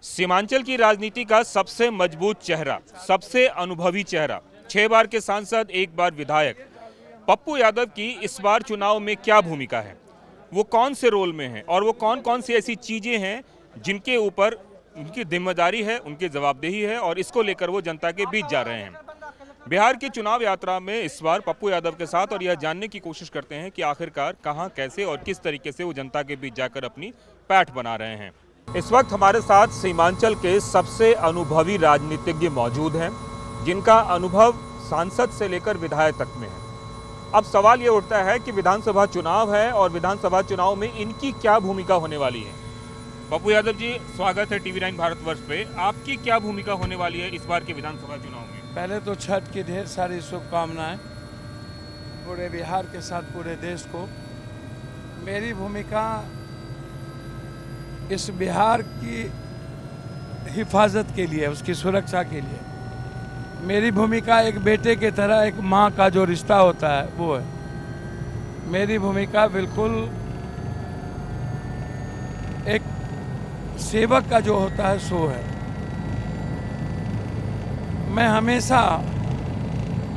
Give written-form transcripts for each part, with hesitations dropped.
सीमांचल की राजनीति का सबसे मजबूत चेहरा, सबसे अनुभवी चेहरा, 6 बार के सांसद, 1 बार विधायक पप्पू यादव की इस बार चुनाव में क्या भूमिका है, वो कौन से रोल में है और वो कौन कौन सी ऐसी चीजें हैं जिनके ऊपर उनकी जिम्मेदारी है, उनकी जवाबदेही है और इसको लेकर वो जनता के बीच जा रहे हैं। बिहार की चुनाव यात्रा में इस बार पप्पू यादव के साथ और यह जानने की कोशिश करते हैं कि आखिरकार कहां, कैसे और किस तरीके से वो जनता के बीच जाकर अपनी पैठ बना रहे हैं। इस वक्त हमारे साथ सीमांचल के सबसे अनुभवी राजनीतिज्ञ मौजूद हैं, जिनका अनुभव सांसद से लेकर विधायक तक में है। अब सवाल ये उठता है कि विधानसभा चुनाव है और विधानसभा चुनाव में इनकी क्या भूमिका होने वाली है। पप्पू यादव जी, स्वागत है टीवी9 भारतवर्ष पे। आपकी क्या भूमिका होने वाली है इस बार के विधानसभा चुनाव में? पहले तो छठ की ढेर सारी शुभकामनाएं पूरे बिहार के साथ पूरे देश को। मेरी भूमिका इस बिहार की हिफाजत के लिए, उसकी सुरक्षा के लिए, मेरी भूमिका एक बेटे की तरह, एक माँ का जो रिश्ता होता है वो है मेरी भूमिका। बिल्कुल एक सेवक का जो होता है सो है। मैं हमेशा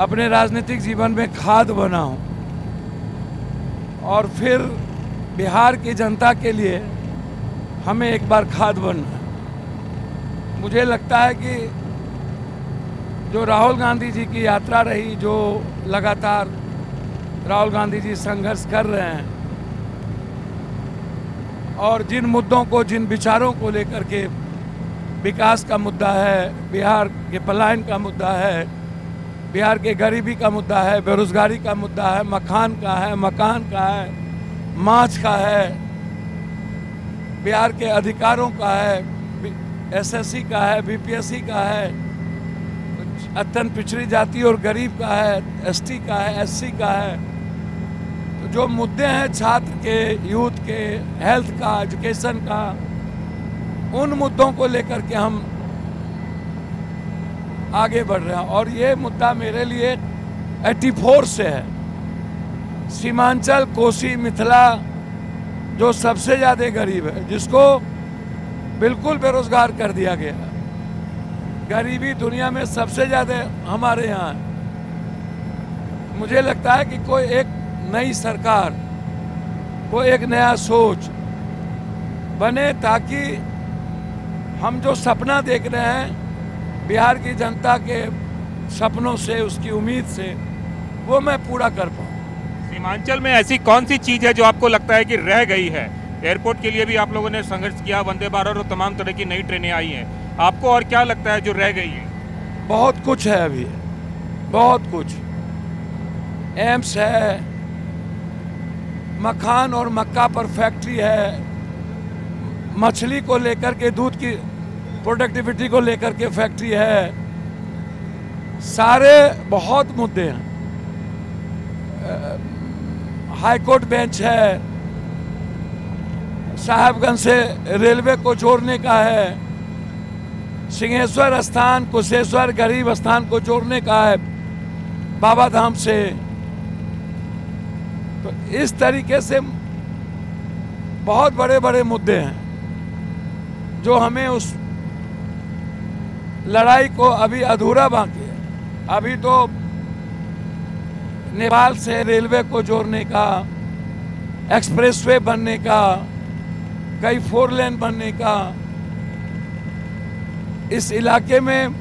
अपने राजनीतिक जीवन में खाद बना हूँ और फिर बिहार की जनता के लिए हमें एक बार खाद बनना है। मुझे लगता है कि जो राहुल गांधी जी की यात्रा रही, जो लगातार राहुल गांधी जी संघर्ष कर रहे हैं और जिन मुद्दों को, जिन विचारों को लेकर के, विकास का मुद्दा है, बिहार के पलायन का मुद्दा है, बिहार के गरीबी का मुद्दा है, बेरोजगारी का मुद्दा है, मकान का है, माछ का है, बिहार के अधिकारों का है, एसएससी का है, बीपीएससी का है, अत्यंत पिछड़ी जाति और गरीब का है, एसटी का है, एससी का है। तो जो मुद्दे हैं छात्र के, यूथ के, हेल्थ का, एजुकेशन का, उन मुद्दों को लेकर के हम आगे बढ़ रहे हैं। और ये मुद्दा मेरे लिए 84 से है। सीमांचल, कोसी, मिथिला जो सबसे ज़्यादा गरीब है, जिसको बिल्कुल बेरोजगार कर दिया गया, गरीबी दुनिया में सबसे ज़्यादा हमारे यहाँ है। मुझे लगता है कि कोई एक नई सरकार, कोई एक नया सोच बने ताकि हम जो सपना देख रहे हैं बिहार की जनता के सपनों से, उसकी उम्मीद से, वो मैं पूरा कर पाऊँ। सीमांचल में ऐसी कौन सी चीज़ है जो आपको लगता है कि रह गई है? एयरपोर्ट के लिए भी आप लोगों ने संघर्ष किया, वंदे भारत और तमाम तरह की नई ट्रेनें आई हैं। आपको और क्या लगता है जो रह गई है? बहुत कुछ है अभी, बहुत कुछ। एम्स है, मखान और मक्का पर फैक्ट्री है, मछली को लेकर के, दूध की प्रोडक्टिविटी को लेकर के फैक्ट्री है, सारे बहुत मुद्दे हैं। हाई कोर्ट बेंच है, साहेबगंज से रेलवे को जोड़ने का है, सिंहेश्वर स्थान, कुशेश्वर गरीब स्थान को जोड़ने का है बाबा धाम से। तो इस तरीके से बहुत बड़े बड़े मुद्दे हैं जो हमें उस लड़ाई को अभी अधूरा बाकी है। अभी तो नेपाल से रेलवे को जोड़ने का, एक्सप्रेसवे बनने का, कई 4 लेन बनने का, इस इलाके में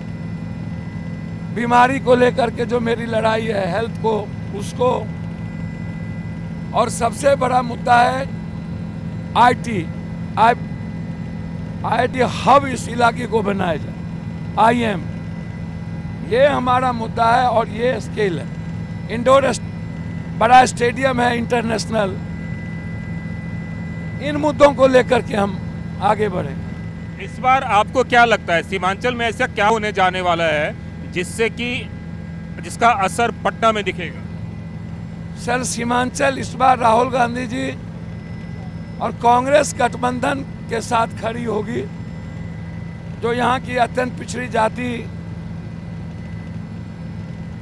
बीमारी को लेकर के जो मेरी लड़ाई है, हेल्थ को, उसको, और सबसे बड़ा मुद्दा है आईटी हब इस इलाके को बनाया जाए, IIM, ये हमारा मुद्दा है। और ये स्केल है, इंडोर बड़ा स्टेडियम है इंटरनेशनल। इन मुद्दों को लेकर के हम आगे बढ़ेंगे। इस बार आपको क्या लगता है सीमांचल में ऐसा क्या होने जाने वाला है जिसका असर पटना में दिखेगा? सर, सीमांचल इस बार राहुल गांधी जी और कांग्रेस गठबंधन के साथ खड़ी होगी। जो यहाँ की अत्यंत पिछड़ी जाति,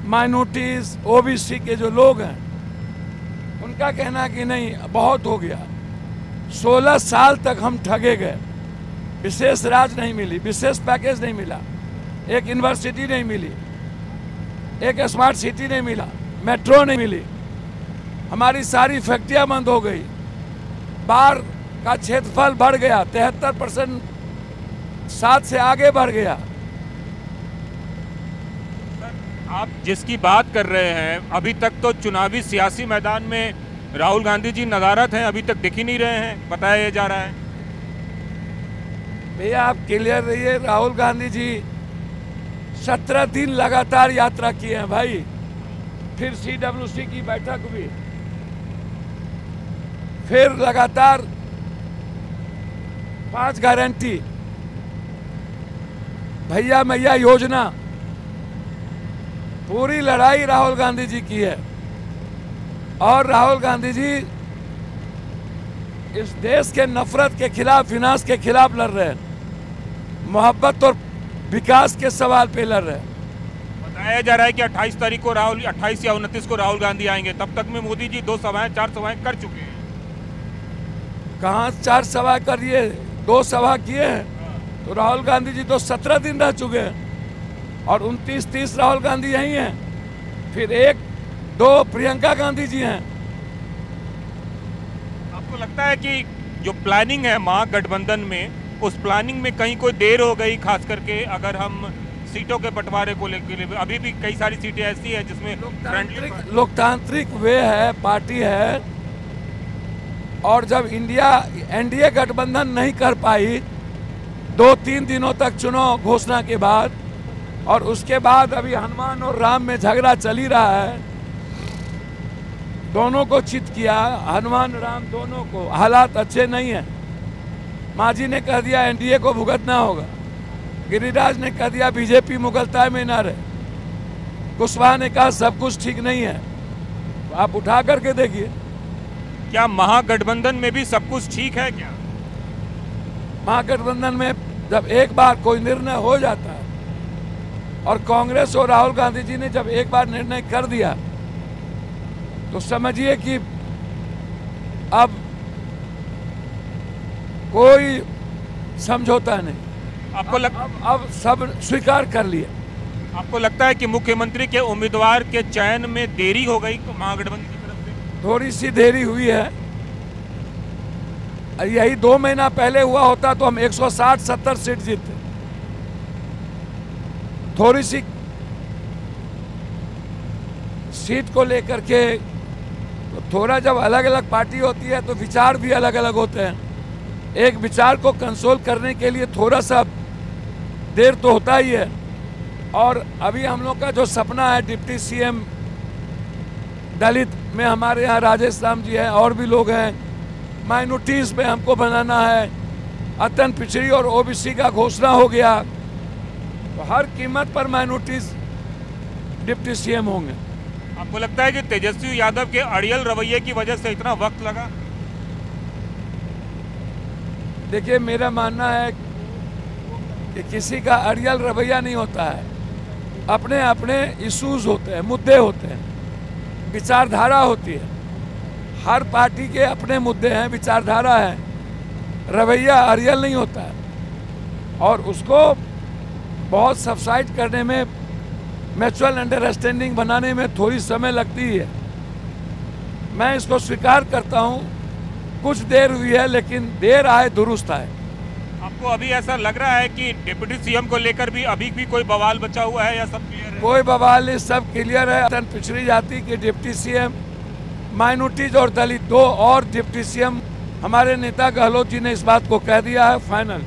माइनॉरिटीज, ओबीसी के जो लोग हैं, उनका कहना कि नहीं, बहुत हो गया, 16 साल तक हम ठगे गए, विशेष राज नहीं मिली, विशेष पैकेज नहीं मिला, एक यूनिवर्सिटी नहीं मिली, एक स्मार्ट सिटी नहीं मिला, मेट्रो नहीं मिली, हमारी सारी फैक्ट्रियां बंद हो गई, बाढ़ का क्षेत्रफल बढ़ गया, 73% 7 से आगे बढ़ गया। आप जिसकी बात कर रहे हैं, अभी तक तो चुनावी सियासी मैदान में राहुल गांधी जी नदारत हैं, अभी तक दिख ही नहीं रहे हैं, बताया जा रहा है। भैया आप क्लियर रहिए, राहुल गांधी जी 17 दिन लगातार यात्रा किए हैं भाई, फिर CWC की बैठक हुई, फिर लगातार 5 गारंटी, भैया मैया योजना, पूरी लड़ाई राहुल गांधी जी की है। और राहुल गांधी जी इस देश के नफरत के खिलाफ, विनाश के खिलाफ लड़ रहे हैं, मोहब्बत और विकास के सवाल पे लड़ रहे हैं। बताया जा रहा है कि 28 तारीख को 28 या 29 को राहुल गांधी आएंगे, तब तक में मोदी जी 2 सभाएं 4 सभाएं कर चुके हैं। कहाँ 4 सभा करिए, 2 सभा किए हैं, तो राहुल गांधी जी तो 17 दिन रह चुके हैं, और 29-30 राहुल गांधी यही हैं, फिर 1-2 प्रियंका गांधी जी हैं। आपको लगता है कि जो प्लानिंग है महागठबंधन में, उस प्लानिंग में कहीं कोई देर हो गई, खास करके अगर हम सीटों के बंटवारे को लेकर? अभी भी कई सारी सीटें ऐसी हैं जिसमें लोकतांत्रिक वे है, पार्टी है, और जब इंडिया NDA गठबंधन नहीं कर पाई 2-3 दिनों तक चुनाव घोषणा के बाद, और उसके बाद अभी हनुमान और राम में झगड़ा चल ही रहा है, दोनों को चित किया, हनुमान राम दोनों को, हालात अच्छे नहीं है। मांझी ने कह दिया NDA को भुगतना होगा, गिरिराज ने कह दिया BJP मुगलताय में ना रहे, कुशवाहा ने कहा सब कुछ ठीक नहीं है। तो आप उठा करके देखिए, क्या महागठबंधन में भी सब कुछ ठीक है क्या? महागठबंधन में जब एक बार कोई निर्णय हो जाता है, और कांग्रेस और राहुल गांधी जी ने जब एक बार निर्णय कर दिया, तो समझिए कि अब कोई समझौता नहीं, अब सब स्वीकार कर लिया। आपको लगता है कि मुख्यमंत्री के उम्मीदवार के चयन में देरी हो गई महागठबंधन की तरफ से? थोड़ी सी देरी हुई है, यही 2 महीना पहले हुआ होता तो हम 160-70 सीट जीतते। थोड़ी सी सीट को लेकर के, तो थोड़ा जब अलग अलग पार्टी होती है तो विचार भी अलग अलग होते हैं, एक विचार को कंसोल करने के लिए थोड़ा सा देर तो होता ही है। और अभी हम लोग का जो सपना है, डिप्टी CM दलित में हमारे यहाँ राजेश राम जी हैं, और भी लोग हैं, माइनॉरिटीज़ में हमको बनाना है, अत्यंत पिछड़ी और OBC का घोषणा हो गया, तो हर कीमत पर माइनॉरिटीज़ डिप्टी CM होंगे। आपको लगता है कि तेजस्वी यादव के अड़ियल रवैये की वजह से इतना वक्त लगा? देखिए, मेरा मानना है कि किसी का अड़ियल रवैया नहीं होता है, अपने अपने इश्यूज होते हैं, मुद्दे होते हैं, विचारधारा होती है, हर पार्टी के अपने मुद्दे हैं, विचारधारा है, रवैया अड़ियल नहीं होता है, और उसको बहुत सबसाइड करने में, म्यूचुअल अंडरस्टैंडिंग बनाने में थोड़ी समय लगती है। मैं इसको स्वीकार करता हूँ, कुछ देर हुई है, लेकिन देर आए दुरुस्त आए। आपको अभी ऐसा लग रहा है कि डिप्टी CM को लेकर भी अभी भी कोई बवाल बचा हुआ है, या सब क्लियर है? कोई बवाल नहीं, सब क्लियर है। अत्यंत पिछड़ी जाति के डिप्टी CM, माइनॉरिटीज और दलित 2 और डिप्टी CM, हमारे नेता गहलोत जी ने इस बात को कह दिया है फाइनल।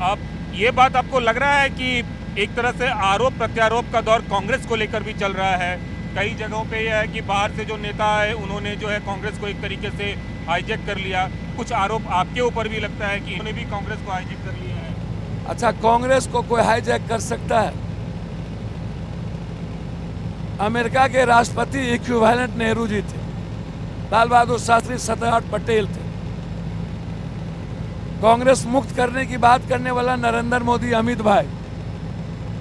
अब ये बात आपको लग रहा है कि एक तरह से आरोप प्रत्यारोप का दौर कांग्रेस को लेकर भी चल रहा है? कई जगहों पे यह है कि बाहर से जो नेता है उन्होंने जो है कांग्रेस को एक तरीके से हाईजैक कर लिया, कुछ आरोप आपके ऊपर भी लगता है कि उन्होंने भी कांग्रेस को हाईजैक कर लिया है? अच्छा, कांग्रेस को कोई हाईजैक कर सकता है? अमेरिका के राष्ट्रपति इक्विवेलेंट नेहरू जी थे, लाल बहादुर शास्त्री, सरदार पटेल थे। कांग्रेस मुक्त करने की बात करने वाला नरेंद्र मोदी, अमित भाई,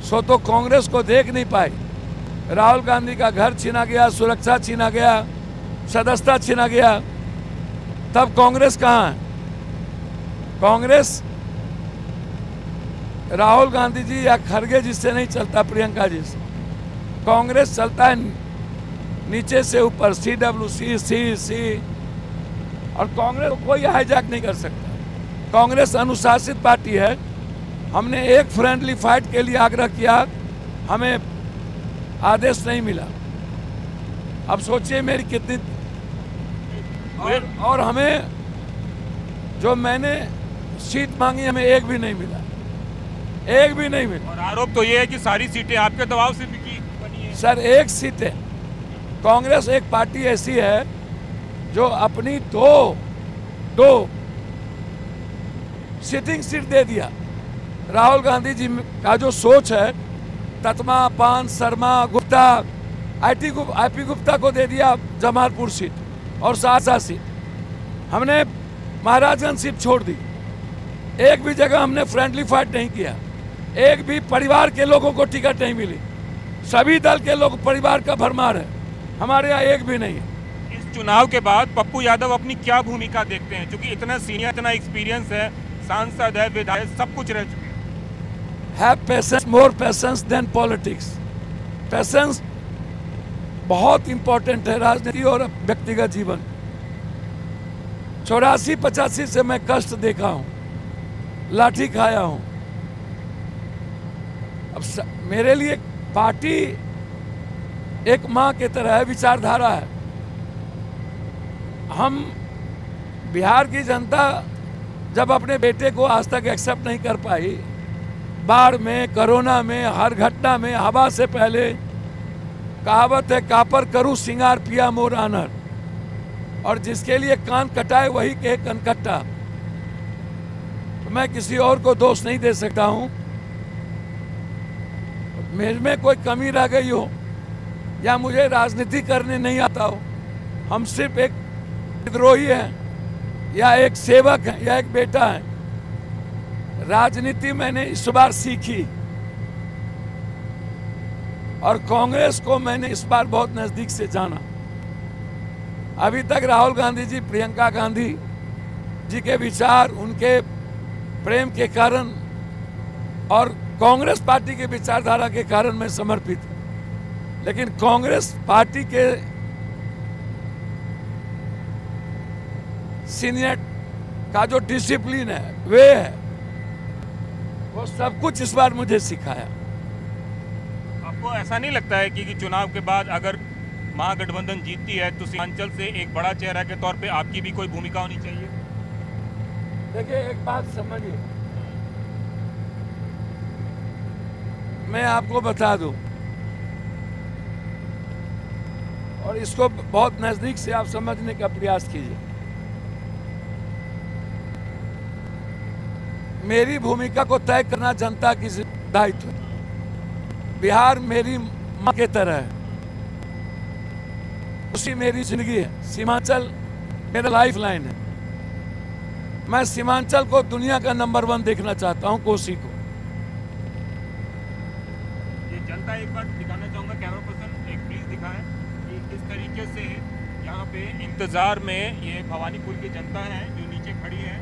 सो तो कांग्रेस को देख नहीं पाई। राहुल गांधी का घर छीना गया, सुरक्षा छीना गया, सदस्यता छीना गया, तब कांग्रेस कहाँ है? कांग्रेस राहुल गांधी जी या खड़गे जी से नहीं चलता, प्रियंका जी से। कांग्रेस चलता है नीचे से ऊपर, CWC, CEC, और कांग्रेस को कोई हाईजैक नहीं कर सकता। कांग्रेस अनुशासित पार्टी है। हमने एक फ्रेंडली फाइट के लिए आग्रह किया, हमें आदेश नहीं मिला। अब सोचिए मेरी कितनी, और हमें जो मैंने सीट मांगी हमें एक भी नहीं मिला, एक भी नहीं मिला। और आरोप तो ये है कि सारी सीटें आपके दबाव से बनी है। सर, एक सीट है। कांग्रेस एक पार्टी ऐसी है जो अपनी दो सिटिंग सीट दे दिया। राहुल गांधी जी का जो सोच है, ततमा, पान, शर्मा, गुप्ता, IP गुप्ता को दे दिया जमालपुर सीट और सहरसा सीट। हमने महाराजगंज सीट छोड़ दी। एक भी जगह हमने फ्रेंडली फाइट नहीं किया। एक भी परिवार के लोगों को टिकट नहीं मिली। सभी दल के लोग परिवार का भरमार है, हमारे यहाँ एक भी नहीं है। इस चुनाव के बाद पप्पू यादव अपनी क्या भूमिका देखते हैं, क्योंकि इतना सीनियर, इतना एक्सपीरियंस है, सांसद है, विधायक, सब कुछ रह चुके हैं। Have patience, more patience than politics. Patience बहुत इंपॉर्टेंट है राजनीति और व्यक्तिगत जीवन। 84-85 से मैं कष्ट देखा हूं, लाठी खाया हूं। अब मेरे लिए पार्टी एक मां की तरह है, विचारधारा है। हम बिहार की जनता जब अपने बेटे को आज तक एक्सेप्ट नहीं कर पाई, बाढ़ में, कोरोना में, हर घटना में, हवा से पहले, कहावत है कापर करूं सिंगार पिया मोर आनर, और जिसके लिए कान कटाए वही के कनकट्टा। तो मैं किसी और को दोष नहीं दे सकता हूं। मेरे में कोई कमी रह गई हो या मुझे राजनीति करने नहीं आता हो, हम सिर्फ एक विद्रोही हैं या एक सेवक हैं या एक बेटा है। राजनीति मैंने इस बार सीखी और कांग्रेस को मैंने इस बार बहुत नजदीक से जाना। अभी तक राहुल गांधी जी, प्रियंका गांधी जी के विचार, उनके प्रेम के कारण और कांग्रेस पार्टी के विचारधारा के कारण मैं समर्पित हूं। लेकिन कांग्रेस पार्टी के सीनियर का जो डिसिप्लिन है, वे है, वो सब कुछ इस बार मुझे सिखाया। आपको ऐसा नहीं लगता है कि चुनाव के बाद अगर महागठबंधन जीतती है तो सीमांचल से एक बड़ा चेहरा के तौर पे आपकी भी कोई भूमिका होनी चाहिए? देखिए, एक बात समझिए, मैं आपको बता दूं और इसको बहुत नजदीक से आप समझने का प्रयास कीजिए। मेरी भूमिका को तय करना जनता की दायित्व है। बिहार मेरी मां की तरह है, उसी मेरी जिंदगी है। सीमांचल मेरा लाइफ लाइन है। मैं सीमांचल को दुनिया का नंबर 1 देखना चाहता हूं, कोसी को। ये जनता एक बार दिखाना चाहूंगा, कैमरा पर्सन एक प्लीज दिखाएं कि किस तरीके से यहाँ पे इंतजार में ये भवानीपुर की जनता है जो नीचे खड़ी है,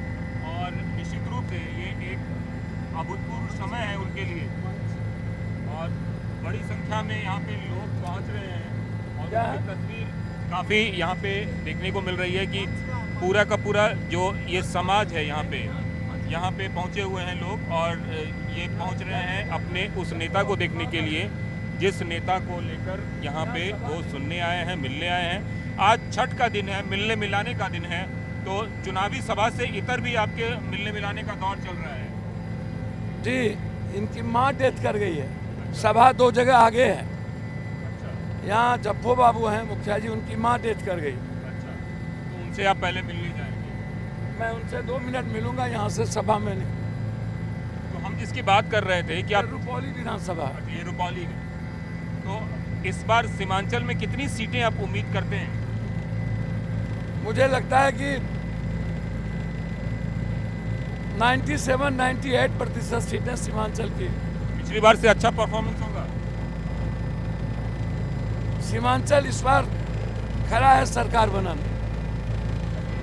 और निश्चित रूप से ये एक अभूतपूर्व समय है उनके लिए, और बड़ी संख्या में यहाँ पे लोग पहुँच रहे हैं। और ये तस्वीर काफ़ी यहाँ पे देखने को मिल रही है कि पूरा का पूरा जो ये समाज है यहाँ पे पहुँचे हुए हैं लोग, और ये पहुँच रहे हैं अपने उस नेता को देखने के लिए जिस नेता को लेकर यहाँ पे वो सुनने आए हैं, मिलने आए हैं। आज छठ का दिन है, मिलने मिलाने का दिन है, तो चुनावी सभा से इतर भी आपके मिलने मिलाने का दौर चल रहा है? जी, इनकी माँ डेथ कर गई है। सभा 2 जगह आगे है। यहाँ जप्पो बाबू हैं मुखिया जी, उनकी माँ डेथ कर गई। अच्छा, तो उनसे आप पहले मिलने जाएंगे? मैं उनसे 2 मिनट मिलूंगा यहाँ से सभा में नहीं। तो हम जिसकी बात कर रहे थे कि आप रुपौली विधानसभा, ये रुपौली है, तो इस बार सीमांचल में कितनी सीटें आप उम्मीद करते हैं? मुझे लगता है कि 97-98% सीटें सीमांचल की। पिछली बार से अच्छा परफॉर्मेंस होगा? सीमांचल इस बार खड़ा है सरकार बनाने।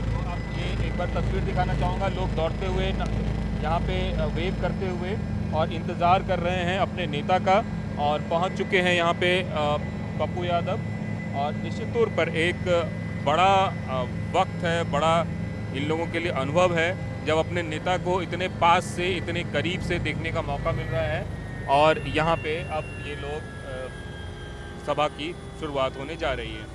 तो आप ये एक बार तस्वीर दिखाना चाहूँगा, लोग दौड़ते हुए यहाँ पे वेव करते हुए और इंतज़ार कर रहे हैं अपने नेता का, और पहुंच चुके हैं यहाँ पे पप्पू यादव। और निश्चित तौर पर एक बड़ा वक्त है, बड़ा इन लोगों के लिए अनुभव है जब अपने नेता को इतने पास से, इतने करीब से देखने का मौका मिल रहा है। और यहाँ पे अब ये लोग सभा की शुरुआत होने जा रही है।